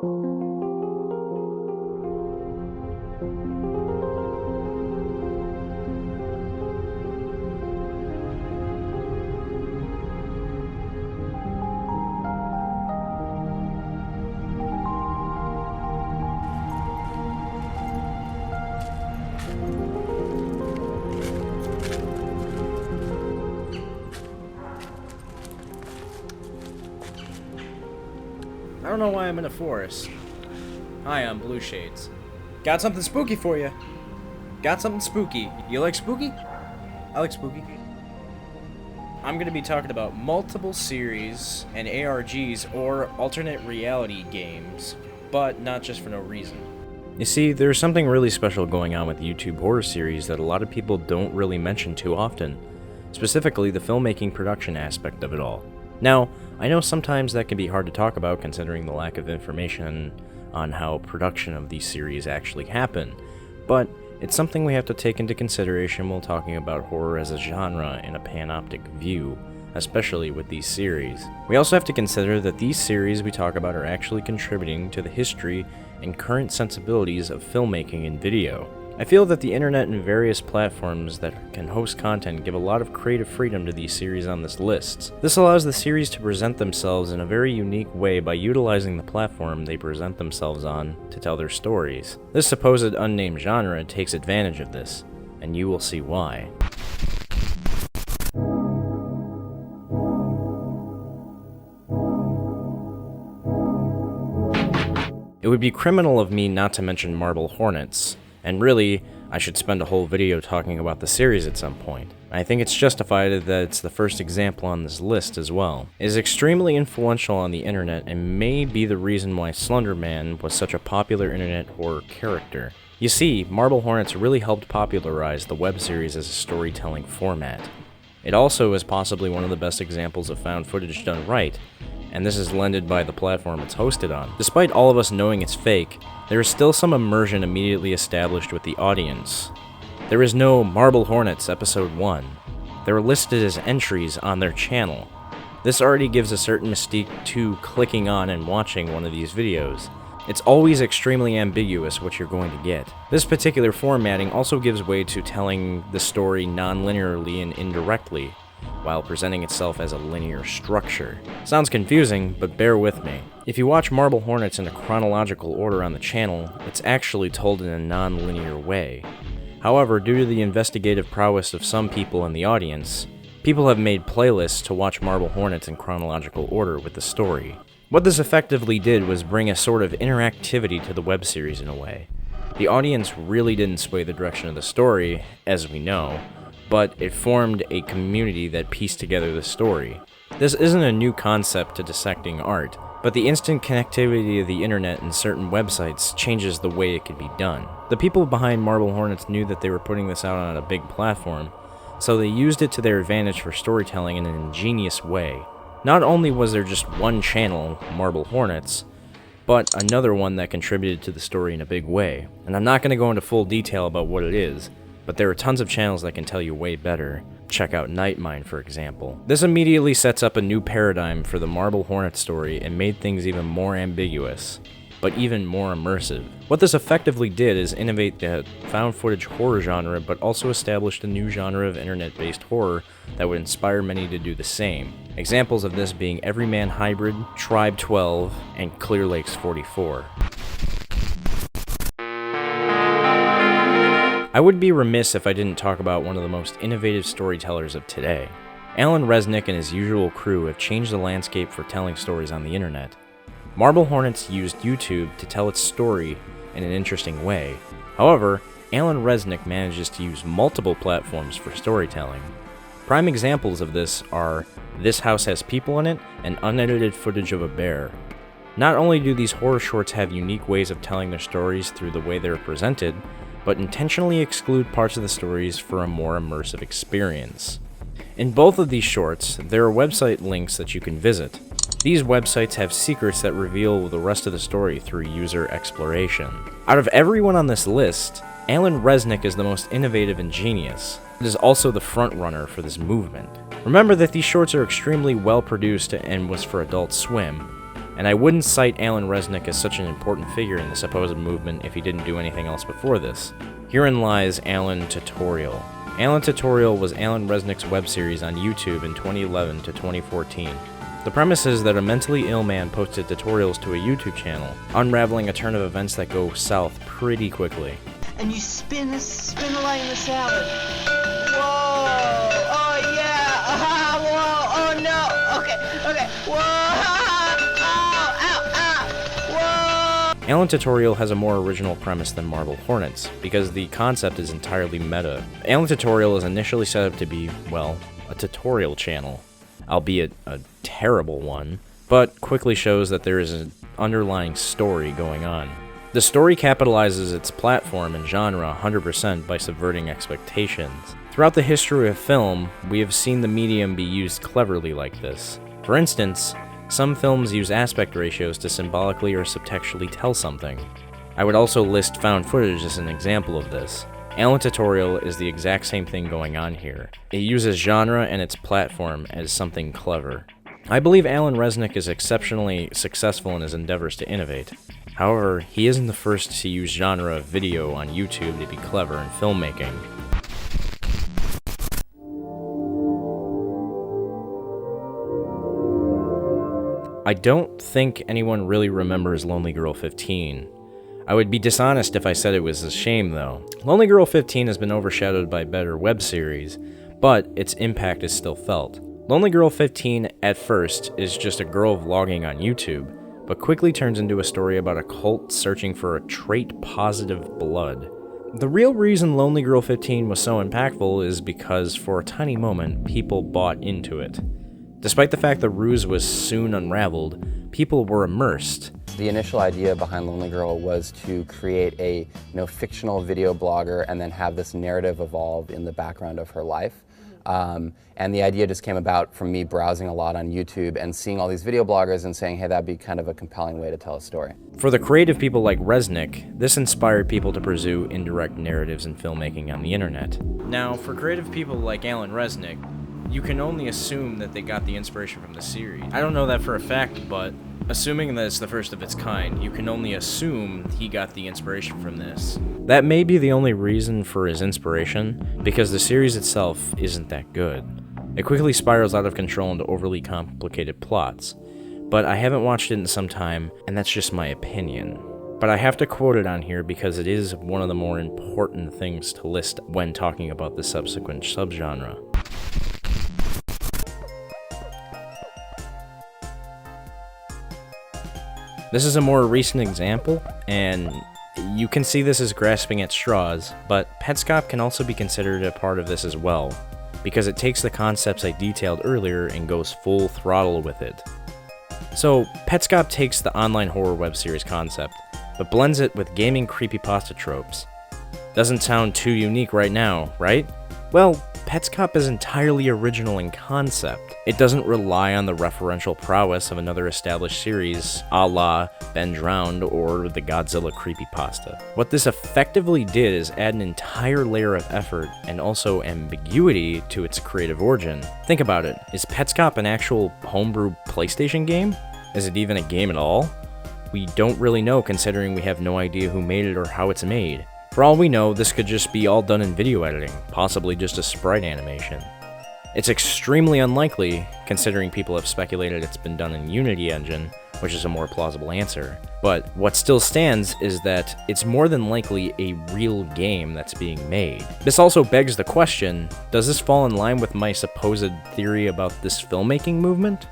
I don't know why I'm in a forest. Hi, I'm BluShades. Got something spooky for you. Got something spooky. You like spooky? I like spooky. I'm going to be talking about multiple series and ARGs or alternate reality games, but not just for no reason. You see, there's something really special going on with the YouTube horror series that a lot of people don't really mention too often, specifically the filmmaking production aspect of it all. Now, I know sometimes that can be hard to talk about considering the lack of information on how production of these series actually happen, but it's something we have to take into consideration while talking about horror as a genre in a panoptic view, especially with these series. We also have to consider that these series we talk about are actually contributing to the history and current sensibilities of filmmaking and video. I feel that the internet and various platforms that can host content give a lot of creative freedom to these series on this list. This allows the series to present themselves in a very unique way by utilizing the platform they present themselves on to tell their stories. This supposed unnamed genre takes advantage of this, and you will see why. It would be criminal of me not to mention Marble Hornets. And really, I should spend a whole video talking about the series at some point. I think it's justified that it's the first example on this list as well. It is extremely influential on the internet and may be the reason why Slender Man was such a popular internet horror character. You see, Marble Hornets really helped popularize the web series as a storytelling format. It also is possibly one of the best examples of found footage done right, and this is lended by the platform it's hosted on. Despite all of us knowing it's fake, there is still some immersion immediately established with the audience. There is no Marble Hornets Episode 1. They were listed as entries on their channel. This already gives a certain mystique to clicking on and watching one of these videos. It's always extremely ambiguous what you're going to get. This particular formatting also gives way to telling the story non-linearly and indirectly, while presenting itself as a linear structure. Sounds confusing, but bear with me. If you watch Marble Hornets in a chronological order on the channel, it's actually told in a non-linear way. However, due to the investigative prowess of some people in the audience, people have made playlists to watch Marble Hornets in chronological order with the story. What this effectively did was bring a sort of interactivity to the web series in a way. The audience really didn't sway the direction of the story, as we know, but it formed a community that pieced together the story. This isn't a new concept to dissecting art, but the instant connectivity of the internet and certain websites changes the way it can be done. The people behind Marble Hornets knew that they were putting this out on a big platform, so they used it to their advantage for storytelling in an ingenious way. Not only was there just one channel, Marble Hornets, but another one that contributed to the story in a big way. And I'm not going to go into full detail about what it is, but there are tons of channels that can tell you way better. Check out Nightmine, for example. This immediately sets up a new paradigm for the Marble Hornet story and made things even more ambiguous, but even more immersive. What this effectively did is innovate the found footage horror genre, but also established a new genre of internet-based horror that would inspire many to do the same. Examples of this being Everyman Hybrid, Tribe 12, and Clear Lakes 44. I would be remiss if I didn't talk about one of the most innovative storytellers of today. Alan Resnick and his usual crew have changed the landscape for telling stories on the internet. Marble Hornets used YouTube to tell its story in an interesting way. However, Alan Resnick manages to use multiple platforms for storytelling. Prime examples of this are This House Has People in It and unedited footage of a bear. Not only do these horror shorts have unique ways of telling their stories through the way they're presented, but intentionally exclude parts of the stories for a more immersive experience. In both of these shorts, there are website links that you can visit. These websites have secrets that reveal the rest of the story through user exploration. Out of everyone on this list, Alan Resnick is the most innovative and genius. It is also the front runner for this movement. Remember that these shorts are extremely well produced and was for Adult Swim, and I wouldn't cite Alan Resnick as such an important figure in the supposed movement if he didn't do anything else before this. Herein lies Alan Tutorial. Alan Tutorial was Alan Resnick's web series on YouTube in 2011 to 2014. The premise is that a mentally ill man posted tutorials to a YouTube channel, unraveling a turn of events that go south pretty quickly. And you spin a light in the salad. Whoa! Oh yeah! Whoa! Oh no! Okay. Whoa! Ow! Whoa! Alan Tutorial has a more original premise than Marble Hornets, because the concept is entirely meta. Alan Tutorial is initially set up to be, well, a tutorial channel, albeit a terrible one, but quickly shows that there is an underlying story going on. The story capitalizes its platform and genre 100% by subverting expectations. Throughout the history of film, we have seen the medium be used cleverly like this. For instance, some films use aspect ratios to symbolically or subtextually tell something. I would also list found footage as an example of this. Alan Tutorial is the exact same thing going on here. It uses genre and its platform as something clever. I believe Alan Resnick is exceptionally successful in his endeavors to innovate. However, he isn't the first to use genre of video on YouTube to be clever in filmmaking. I don't think anyone really remembers LonelyGirl15. I would be dishonest if I said it was a shame though. LonelyGirl15 has been overshadowed by better web series, but its impact is still felt. LonelyGirl15 at first is just a girl vlogging on YouTube, but quickly turns into a story about a cult searching for a trait-positive blood. The real reason LonelyGirl15 was so impactful is because for a tiny moment, people bought into it. Despite the fact the ruse was soon unraveled, people were immersed. The initial idea behind Lonely Girl was to create a fictional video blogger and then have this narrative evolve in the background of her life. And the idea just came about from me browsing a lot on YouTube and seeing all these video bloggers and saying, hey, that'd be kind of a compelling way to tell a story. For the creative people like Resnick, this inspired people to pursue indirect narratives in filmmaking on the internet. Now, for creative people like Alan Resnick, you can only assume that they got the inspiration from the series. I don't know that for a fact, but assuming that it's the first of its kind, you can only assume he got the inspiration from this. That may be the only reason for his inspiration, because the series itself isn't that good. It quickly spirals out of control into overly complicated plots, but I haven't watched it in some time, and that's just my opinion. But I have to quote it on here because it is one of the more important things to list when talking about the subsequent subgenre. This is a more recent example, and you can see this as grasping at straws, but Petscap can also be considered a part of this as well, because it takes the concepts I detailed earlier and goes full throttle with it. So, Petscap takes the online horror web series concept, but blends it with gaming creepypasta tropes. Doesn't sound too unique right now, right? Well, Petscap is entirely original in concept. It doesn't rely on the referential prowess of another established series, a la Ben Drowned or the Godzilla creepypasta. What this effectively did is add an entire layer of effort and also ambiguity to its creative origin. Think about it, is Petscap an actual homebrew PlayStation game? Is it even a game at all? We don't really know, considering we have no idea who made it or how it's made. For all we know, this could just be all done in video editing, possibly just a sprite animation. It's extremely unlikely, considering people have speculated it's been done in Unity Engine, which is a more plausible answer. But what still stands is that it's more than likely a real game that's being made. This also begs the question, does this fall in line with my supposed theory about this filmmaking movement?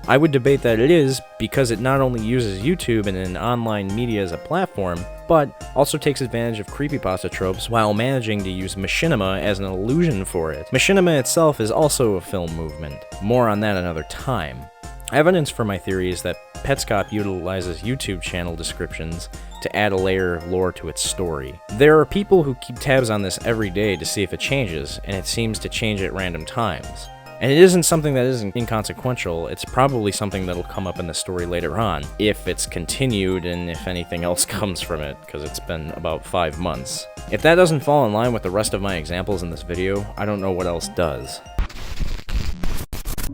I would debate that it is, because it not only uses YouTube and an online media as a platform, but also takes advantage of creepypasta tropes while managing to use machinima as an illusion for it. Machinima itself is also a film movement. More on that another time. Evidence for my theory is that Petscap utilizes YouTube channel descriptions to add a layer of lore to its story. There are people who keep tabs on this every day to see if it changes, and it seems to change at random times. And it isn't something that isn't inconsequential, it's probably something that'll come up in the story later on, if it's continued and if anything else comes from it, because it's been about 5 months. If that doesn't fall in line with the rest of my examples in this video, I don't know what else does.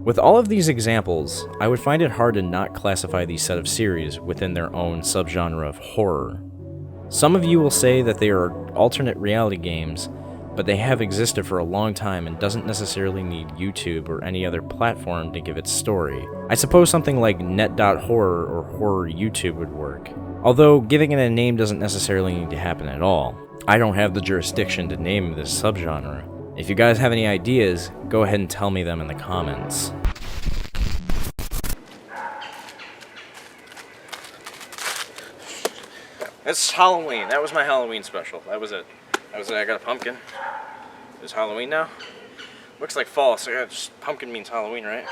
With all of these examples, I would find it hard to not classify these set of series within their own subgenre of horror. Some of you will say that they are alternate reality games, but they have existed for a long time and doesn't necessarily need YouTube or any other platform to give its story. I suppose something like net.horror or horror YouTube would work, although giving it a name doesn't necessarily need to happen at all. I don't have the jurisdiction to name this subgenre. If you guys have any ideas, go ahead and tell me them in the comments. It's Halloween. That was my Halloween special. That was it. I got a pumpkin. It's Halloween now. Looks like fall, so yeah, just pumpkin means Halloween, right?